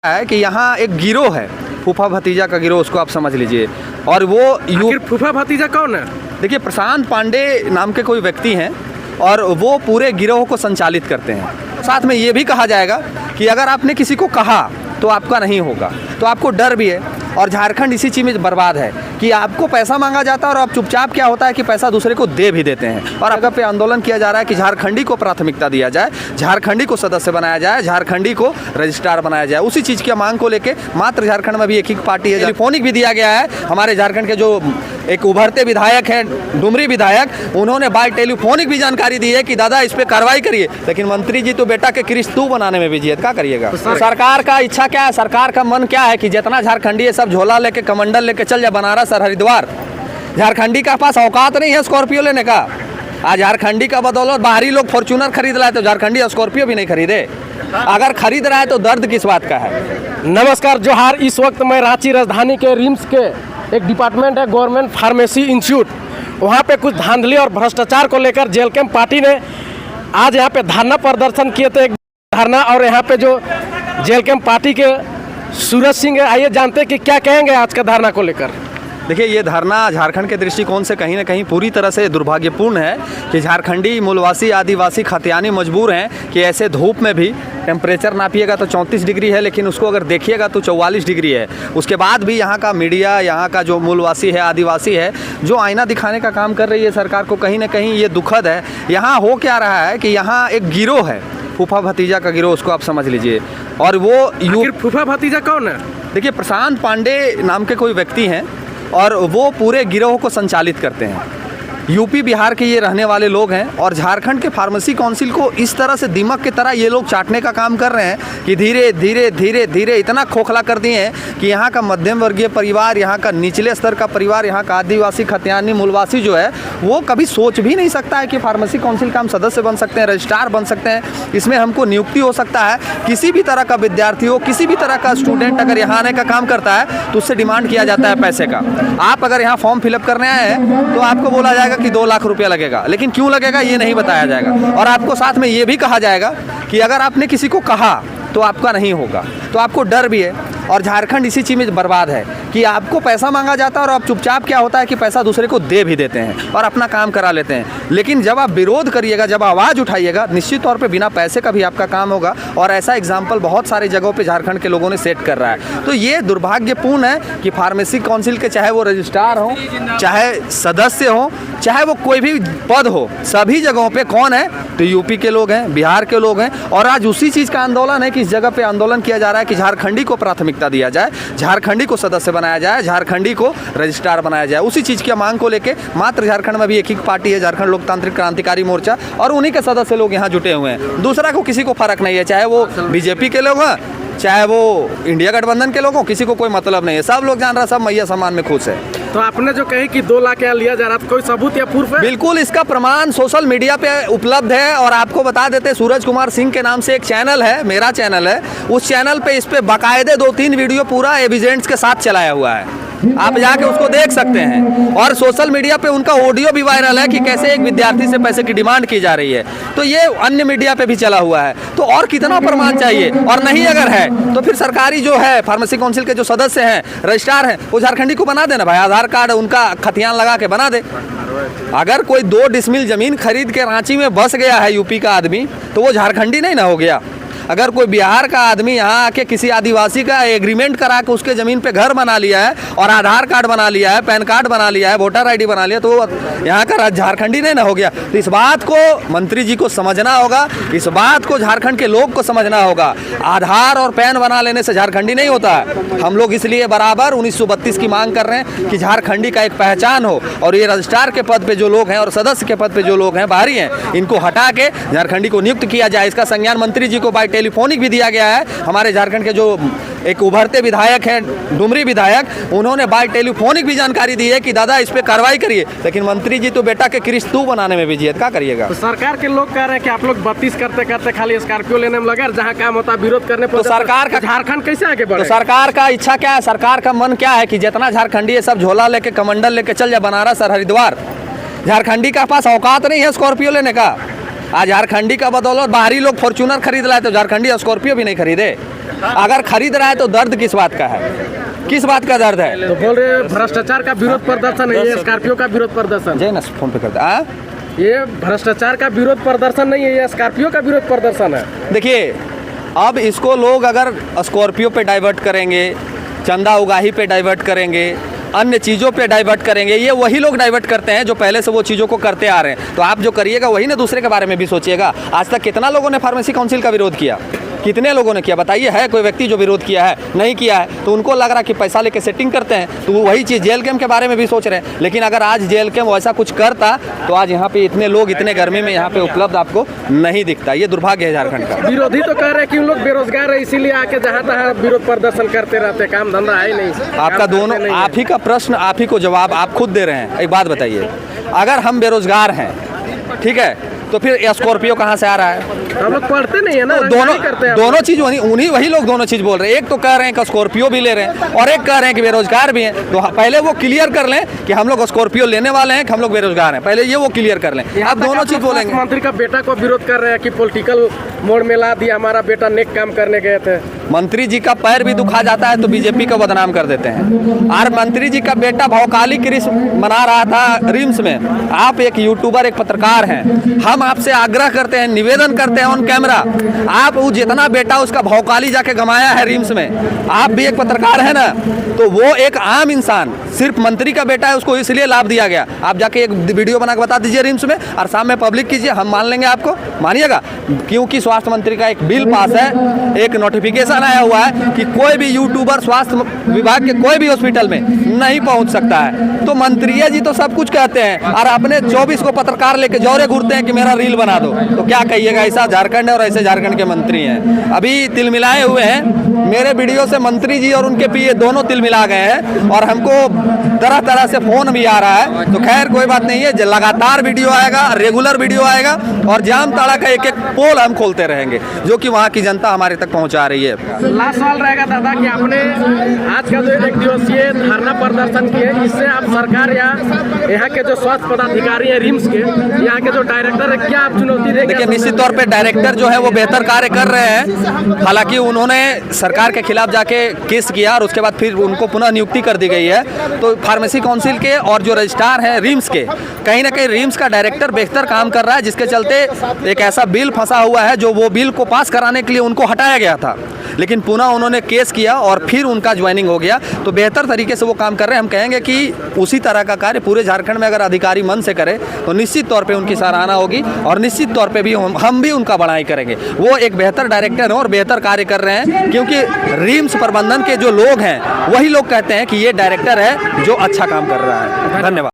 है कि यहाँ एक गिरोह है, फूफा भतीजा का गिरोह, उसको आप समझ लीजिए। और वो फूफा भतीजा कौन है? देखिए, प्रशांत पांडे नाम के कोई व्यक्ति हैं और वो पूरे गिरोह को संचालित करते हैं। साथ में ये भी कहा जाएगा कि अगर आपने किसी को कहा तो आपका नहीं होगा, तो आपको डर भी है। और झारखंड इसी चीज़ में बर्बाद है कि आपको पैसा मांगा जाता है और आप चुपचाप क्या होता है कि पैसा दूसरे को दे भी देते हैं। और जगह पे आंदोलन किया जा रहा है कि झारखंडी को प्राथमिकता दिया जाए, झारखंडी को सदस्य बनाया जाए, झारखंडी को रजिस्ट्रार बनाया जाए। उसी चीज़ की मांग को लेकर मात्र झारखंड में भी एक ही पार्टी है। टेलीफोनिक भी दिया गया है। हमारे झारखंड के जो एक उभरते विधायक हैं, डुमरी विधायक, उन्होंने बाय टेलीफोनिक भी जानकारी दी है कि दादा इस पर कार्रवाई करिए। लेकिन मंत्री जी तो बेटा के क्रिस्तू बनाने में बिजी है, क्या करिएगा? तो सरकार का इच्छा क्या है, सरकार का मन क्या है कि जितना झारखंडी है सब झोला लेके, कमंडल लेके चल जाए बनारस और हरिद्वार। झारखंडी का पास औकात नहीं है स्कॉर्पियो लेने का। आज झारखंडी का बदौलत बाहरी लोग फॉर्च्यूनर खरीद रहा है तो झारखंडी स्कॉर्पियो भी नहीं खरीदे। अगर खरीद रहा है तो दर्द किस बात का है? नमस्कार, जोहार। इस वक्त मैं रांची राजधानी के रिम्स के एक डिपार्टमेंट है गवर्नमेंट फार्मेसी इंस्टीट्यूट, वहाँ पे कुछ धांधली और भ्रष्टाचार को लेकर जेल कैंप पार्टी ने आज यहाँ पे धरना प्रदर्शन किए थे। एक धरना, और यहाँ पे जो जेल कैंप पार्टी के सूरज सिंह है, आइए जानते हैं कि क्या कहेंगे आज का धरना को लेकर। देखिए, ये धरना झारखंड के दृष्टिकोण से कहीं ना कहीं पूरी तरह से दुर्भाग्यपूर्ण है कि झारखंडी मूलवासी आदिवासी खतियानी मजबूर हैं कि ऐसे धूप में भी टेम्परेचर नापिएगा तो 34 डिग्री है, लेकिन उसको अगर देखिएगा तो 44 डिग्री है। उसके बाद भी यहाँ का मीडिया, यहाँ का जो मूलवासी है, आदिवासी है, जो आईना दिखाने का काम कर रही है सरकार को, कहीं ना कहीं ये दुखद है। यहाँ हो क्या रहा है कि यहाँ एक गिरोह है, फूफा भतीजा का गिरोह, उसको आप समझ लीजिए। और वो फूफा भतीजा कौन है? देखिए, प्रशांत पांडे नाम के कोई व्यक्ति हैं और वो पूरे गिरोह को संचालित करते हैं। यूपी बिहार के ये रहने वाले लोग हैं और झारखंड के फार्मेसी काउंसिल को इस तरह से दीमक की तरह ये लोग चाटने का काम कर रहे हैं कि धीरे धीरे धीरे धीरे इतना खोखला कर दिए हैं कि यहाँ का मध्यम वर्गीय परिवार, यहाँ का निचले स्तर का परिवार, यहाँ का आदिवासी खतियानी मूलवासी जो है वो कभी सोच भी नहीं सकता है कि फार्मेसी काउंसिल का हम सदस्य बन सकते हैं, रजिस्ट्रार बन सकते हैं, इसमें हमको नियुक्ति हो सकता है। किसी भी तरह का विद्यार्थी हो, किसी भी तरह का स्टूडेंट अगर यहाँ आने का काम करता है तो उससे डिमांड किया जाता है पैसे का। आप अगर यहाँ फॉर्म फिलअप करने आए हैं तो आपको बोला जाएगा कि 2 लाख रुपया लगेगा, लेकिन क्यों लगेगा ये नहीं बताया जाएगा। और आपको साथ में ये भी कहा जाएगा कि अगर आपने किसी को कहा तो आपका नहीं होगा, तो आपको डर भी है। और झारखंड इसी चीज़ में बर्बाद है कि आपको पैसा मांगा जाता है और आप चुपचाप क्या होता है कि पैसा दूसरे को दे भी देते हैं और अपना काम करा लेते हैं। लेकिन जब आप विरोध करिएगा, जब आवाज़ उठाइएगा, निश्चित तौर पे बिना पैसे का भी आपका काम होगा। और ऐसा एग्जाम्पल बहुत सारे जगहों पे झारखंड के लोगों ने सेट कर रहा है। तो ये दुर्भाग्यपूर्ण है कि फार्मेसी काउंसिल के चाहे वो रजिस्ट्रार हों, चाहे सदस्य हों, चाहे वो कोई भी पद हो, सभी जगहों पे कौन है तो यूपी के लोग हैं, बिहार के लोग हैं। और आज उसी चीज़ का आंदोलन है कि इस जगह पे आंदोलन किया जा रहा है कि झारखंडी को प्राथमिकता दिया जाए, झारखंडी को सदस्य बनाया जाए, झारखंडी को रजिस्ट्रार बनाया जाए। उसी चीज़ की मांग को लेकर मात्र झारखंड में भी एक ही पार्टी है, झारखंड लोकतांत्रिक क्रांतिकारी मोर्चा, और उन्हीं के सदस्य लोग यहाँ जुटे हुए हैं। दूसरा को किसी को फर्क नहीं है, चाहे वो बीजेपी के लोग हैं, चाहे वो इंडिया गठबंधन के लोग हों, किसी को कोई मतलब नहीं है। सब लोग जान रहा है, सब मैया सम्मान में खुश है। तो आपने जो कही कि 2 लाख यहाँ लिया जा रहा था, कोई सबूत या प्रूफ है? बिल्कुल, इसका प्रमाण सोशल मीडिया पे उपलब्ध है। और आपको बता देते, सूरज कुमार सिंह के नाम से एक चैनल है, मेरा चैनल है, उस चैनल पे इस पे बाकायदे 2-3 वीडियो पूरा एविडेंस के साथ चलाया हुआ है, आप जाके उसको देख सकते हैं। और सोशल मीडिया पे उनका ऑडियो भी वायरल है कि कैसे एक विद्यार्थी से पैसे की डिमांड की जा रही है। तो ये अन्य मीडिया पे भी चला हुआ है। तो और कितना प्रमाण चाहिए? और नहीं अगर है तो फिर सरकारी जो है फार्मेसी काउंसिल के जो सदस्य हैं, रजिस्ट्रार हैं, वो झारखंडी को बना देना भाई, आधार कार्ड उनका खतियान लगा के बना दे। अगर कोई 2 डिसमिल जमीन खरीद के रांची में बस गया है यूपी का आदमी, तो वो झारखंडी नहीं ना हो गया। अगर कोई बिहार का आदमी यहाँ आके किसी आदिवासी का एग्रीमेंट करा के उसके ज़मीन पे घर बना लिया है और आधार कार्ड बना लिया है, पैन कार्ड बना लिया है, वोटर आईडी बना लिया, तो यहाँ का झारखंडी नहीं ना हो गया। तो इस बात को मंत्री जी को समझना होगा, इस बात को झारखंड के लोग को समझना होगा। आधार और पैन बना लेने से झारखंडी नहीं होता है। हम लोग इसलिए बराबर 1932 की मांग कर रहे हैं कि झारखंडी का एक पहचान हो। और ये रजिस्ट्रार के पद पे जो लोग हैं और सदस्य के पद पे जो लोग हैं बाहरी हैं, इनको हटा के झारखंडी को नियुक्त किया जाए। इसका संज्ञान मंत्री जी को बाय टेलीफोनिक भी दिया गया है। हमारे झारखंड के जो एक उभरते विधायक हैं, डुमरी विधायक, उन्होंने बाय टेलीफोनिक भी जानकारी दी है कि दादा इस पे कार्रवाई करिए। लेकिन मंत्री जी तो बेटा के क्रिस्तू बनाने में बिजी है, क्या करिएगा? तो सरकार के लोग कह रहे हैं कि आप लोग 32 करते करते खाली स्कॉर्पियो लेने में लगे, जहाँ काम होता है विरोध करने पर। तो सरकार का झारखंड कैसे आगे बढ़े? तो सरकार का इच्छा क्या है, सरकार का मन क्या है कि जितना झारखंडी है सब झोला लेके, कमंडल लेके चल जाए बनारस और हरिद्वार। झारखंडी का पास औकात नहीं है स्कॉर्पियो लेने का। आज झारखंडी का बदौलत बाहरी लोग फॉर्च्यूनर खरीद रहा है तो झारखंडी स्कॉर्पियो भी नहीं खरीदे। अगर खरीद रहा है तो दर्द किस बात का है, किस बात का दर्द है? तो बोल रहे भ्रष्टाचार का विरोध प्रदर्शन है, ये स्कॉर्पियो का विरोध प्रदर्शन। जय ना फोन पे करता है। ये भ्रष्टाचार का विरोध प्रदर्शन नहीं है, ये स्कॉर्पियो का विरोध प्रदर्शन है। देखिए, अब इसको लोग अगर स्कॉर्पियो पे डाइवर्ट करेंगे, चंदा उगाही पे डाइवर्ट करेंगे, अन्य चीज़ों पे डाइवर्ट करेंगे, ये वही लोग डाइवर्ट करते हैं जो पहले से वो चीज़ों को करते आ रहे हैं। तो आप जो करिएगा वही ना दूसरे के बारे में भी सोचिएगा। आज तक कितना लोगों ने फार्मेसी काउंसिल का विरोध किया, कितने लोगों ने किया बताइए? है कोई व्यक्ति जो विरोध किया है? नहीं किया है। तो उनको लग रहा कि पैसा लेके सेटिंग करते हैं, तो वो वही चीज़ जेल कैम्प के बारे में भी सोच रहे हैं। लेकिन अगर आज जेल कैम्प वैसा कुछ करता तो आज यहाँ पे इतने लोग इतने गर्मी में यहाँ पे उपलब्ध आपको नहीं दिखता। ये दुर्भाग्य है झारखंड का। विरोधी तो कह रहे हैं कि उन लोग बेरोजगार है, इसीलिए आके जहाँ तहाँ विरोध प्रदर्शन करते रहते, काम धंधा है नहीं। आपका दोनों, आप ही का प्रश्न, आप ही को जवाब आप खुद दे रहे हैं। एक बात बताइए, अगर हम बेरोजगार हैं, ठीक है, तो फिर स्कॉर्पियो कहाँ से आ रहा है? हम लोग पढ़ते नहीं है ना, दोनों चीज वही लोग दोनों चीज बोल रहे हैं। एक तो कह रहे हैं कि स्कॉर्पियो भी ले रहे हैं और एक कह रहे हैं कि बेरोजगार भी हैं। तो पहले वो क्लियर कर लें कि हम लोग स्कॉर्पियो लेने वाले हैं कि हम लोग बेरोजगार हैं, पहले ये वो क्लियर कर लें। आप दोनों चीज बोलेंगे। मंत्री का बेटा को विरोध कर रहे हैं कि पॉलिटिकल मोड़ में ला दिया, हमारा बेटा नेक काम करने गए थे। मंत्री जी का पैर भी दुखा जाता है तो बीजेपी को बदनाम कर देते हैं। और मंत्री जी का बेटा भौकाली क्रिस मना रहा था रिम्स में। आप एक यूट्यूबर, एक पत्रकार हैं, हम आपसे आग्रह करते हैं, निवेदन करते हैं ऑन कैमरा, आप वो जितना बेटा उसका भौकाली जाके गंवाया है रिम्स में, आप भी एक पत्रकार है ना, तो वो एक आम इंसान, सिर्फ मंत्री का बेटा है, उसको इसलिए लाभ दिया गया। आप जाके एक वीडियो बना के बता दीजिए रिम्स में और सामने पब्लिक कीजिए, हम मान लेंगे आपको, मानिएगा। क्योंकि स्वास्थ्य मंत्री का एक बिल पास है, एक नोटिफिकेशन आया हुआ है कि कोई भी यूट्यूबर स्वास्थ्य विभाग के कोई भी हॉस्पिटल में नहीं पहुंच सकता है। तो मंत्री जी तो सब कुछ कहते हैं और अपने 24 को पत्रकार लेके जौरे घूरते हैं कि मेरा रील बना दो। तो क्या कहिएगा, ऐसा झारखंड है और ऐसे झारखंड के मंत्री हैं। अभी तिल मिलाए हुए हैं, मेरे वीडियो से मंत्री जी और उनके पीए दोनों तिल मिला गए हैं और हमको तरह तरह से फोन भी आ रहा है। तो खैर कोई बात नहीं है, लगातार वीडियो आएगा, रेगुलर वीडियो आएगा और जामताड़ा का एक एक पोल हम खोलते रहेंगे जो कि वहाँ की जनता हमारे तक पहुँचा रही है। लास्ट सवाल रहेगा दादा कि आपने आज का जो 1 दिवसीय धरना प्रदर्शन किए, इससे आप सरकार या यहाँ के जो स्वास्थ्य पदाधिकारी हैं रिम्स के, यहाँ के जो डायरेक्टर है, क्या आप चुनौती देंगे? देखिए, निश्चित तौर पे डायरेक्टर जो है वो बेहतर कार्य कर रहे हैं। हालांकि उन्होंने सरकार के खिलाफ जाके केस किया और उसके बाद फिर उनको पुनः नियुक्ति कर दी गई है। तो फार्मेसी काउंसिल के और जो रजिस्ट्रार हैं रिम्स के, कहीं ना कहीं रिम्स का डायरेक्टर बेहतर काम कर रहा है, जिसके चलते एक ऐसा बिल फंसा हुआ है जो वो बिल को पास कराने के लिए उनको हटाया गया था, लेकिन पुनः उन्होंने केस किया और फिर उनका ज्वाइनिंग हो गया। तो बेहतर तरीके से वो काम कर रहे हैं। हम कहेंगे कि उसी तरह का कार्य पूरे झारखंड में अगर अधिकारी मन से करें तो निश्चित तौर पे उनकी सराहना होगी और निश्चित तौर पे भी हम भी उनका बड़ाई करेंगे। वो एक बेहतर डायरेक्टर हैं और बेहतर कार्य कर रहे हैं, क्योंकि रिम्स प्रबंधन के जो लोग हैं वही लोग कहते हैं कि ये डायरेक्टर है जो अच्छा काम कर रहा है। धन्यवाद।